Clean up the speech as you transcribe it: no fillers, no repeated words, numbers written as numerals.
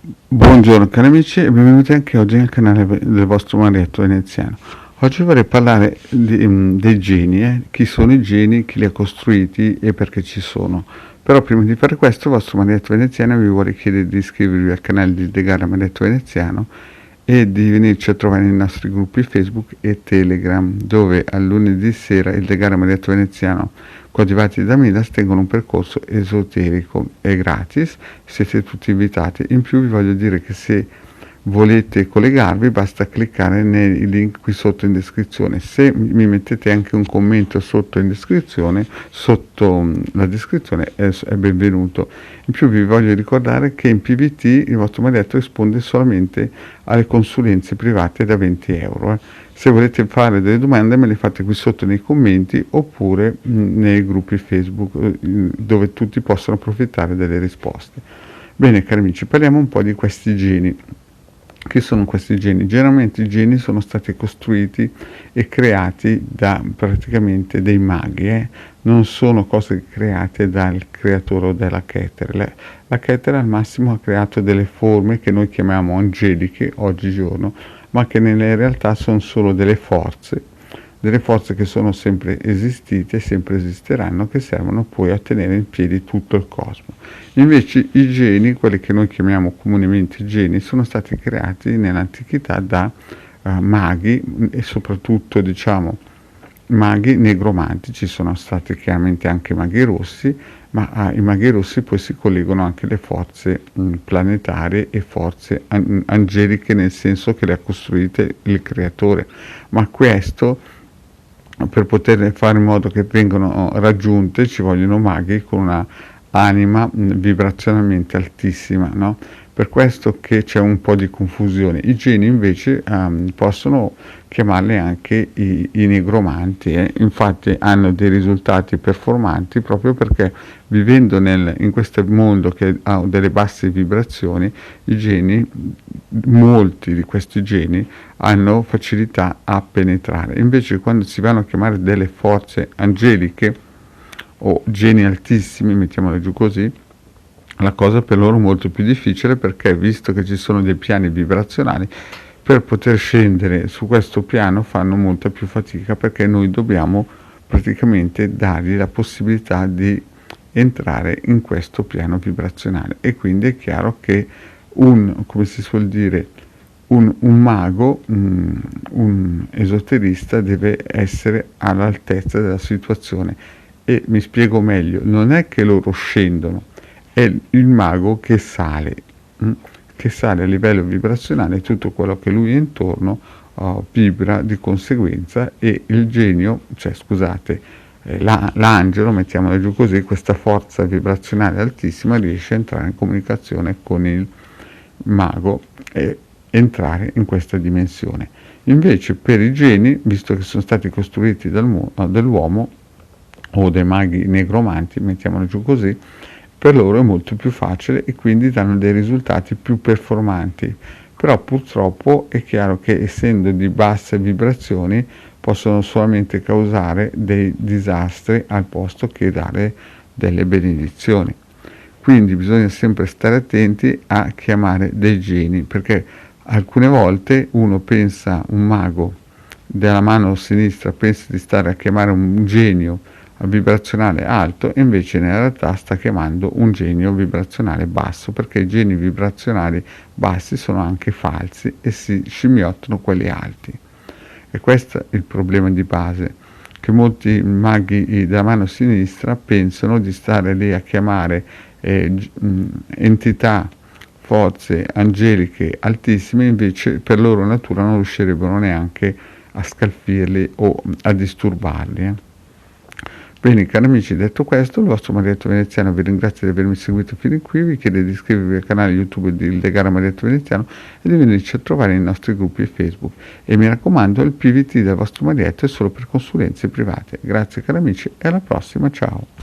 Buongiorno cari amici e benvenuti anche oggi nel canale del vostro Marietto Veneziano. Oggi vorrei parlare dei geni, chi sono i geni, chi li ha costruiti e perché ci sono. Però prima di fare questo, il vostro Marietto Veneziano vi vuole chiedere di iscrivervi al canale di Degara Marietto Veneziano e di venirci a trovare nei nostri gruppi Facebook e Telegram, dove al lunedì sera il Degara Marietto Veneziano coadiuvati da Midas tengono un percorso esoterico, è gratis, siete tutti invitati. In più vi voglio dire che se volete collegarvi basta cliccare nei link qui sotto in descrizione. Se mi mettete anche un commento sotto in descrizione, sotto la descrizione, è benvenuto. In più vi voglio ricordare che in PVT il vostro Marietto risponde solamente alle consulenze private da 20 euro. Se volete fare delle domande me le fate qui sotto nei commenti oppure nei gruppi Facebook dove tutti possono approfittare delle risposte. Bene cari amici, parliamo un po' di questi geni. Che sono questi geni? Generalmente i geni sono stati costruiti e creati da praticamente dei maghi, non sono cose create dal creatore o dalla Keter. La Keter al massimo ha creato delle forme che noi chiamiamo angeliche oggigiorno, ma che nella realtà sono solo delle forze che sono sempre esistite e sempre esisteranno, che servono poi a tenere in piedi tutto il cosmo. Invece i geni, quelli che noi chiamiamo comunemente geni, sono stati creati nell'antichità da maghi e soprattutto diciamo maghi negromantici. Sono stati chiaramente anche maghi rossi, ma ai maghi rossi poi si collegano anche le forze planetarie e forze angeliche, nel senso che le ha costruite il creatore. Ma questo, per poter fare in modo che vengano raggiunte, ci vogliono maghi con una anima vibrazionalmente altissima, no? Per questo che c'è un po' di confusione. I geni invece possono chiamarli anche i negromanti, infatti hanno dei risultati performanti proprio perché vivendo in questo mondo che ha delle basse vibrazioni, i geni, molti di questi geni hanno facilità a penetrare. Invece quando si vanno a chiamare delle forze angeliche o geni altissimi, mettiamole giù così, la cosa per loro è molto più difficile, perché visto che ci sono dei piani vibrazionali, per poter scendere su questo piano fanno molta più fatica, perché noi dobbiamo praticamente dargli la possibilità di entrare in questo piano vibrazionale. E quindi è chiaro che come si suol dire, un mago, un esoterista deve essere all'altezza della situazione. E mi spiego meglio, non è che loro scendono, è il mago che sale a livello vibrazionale, tutto quello che lui è intorno vibra di conseguenza, e il genio, l'angelo, mettiamolo giù così, questa forza vibrazionale altissima riesce a entrare in comunicazione con il mago e entrare in questa dimensione. Invece per i geni, visto che sono stati costruiti dall'uomo o dai maghi negromanti, mettiamolo giù così, per loro è molto più facile e quindi danno dei risultati più performanti. Però purtroppo è chiaro che, essendo di basse vibrazioni, possono solamente causare dei disastri al posto che dare delle benedizioni. Quindi bisogna sempre stare attenti a chiamare dei geni, perché alcune volte un mago della mano sinistra pensa di stare a chiamare un genio vibrazionale alto, e invece nella realtà sta chiamando un genio vibrazionale basso, perché i geni vibrazionali bassi sono anche falsi e si scimmiottano quelli alti. E questo è il problema di base, che molti maghi della mano sinistra pensano di stare lì a chiamare entità, forze angeliche altissime, invece per loro natura non riuscirebbero neanche a scalfirli o a disturbarli. Bene cari amici, detto questo, il vostro Marietto Veneziano vi ringrazia di avermi seguito fino in qui, vi chiede di iscrivervi al canale YouTube di Degara Marietto Veneziano e di venirci a trovare nei nostri gruppi Facebook. E mi raccomando, il PVT del vostro Marietto è solo per consulenze private. Grazie cari amici e alla prossima, ciao!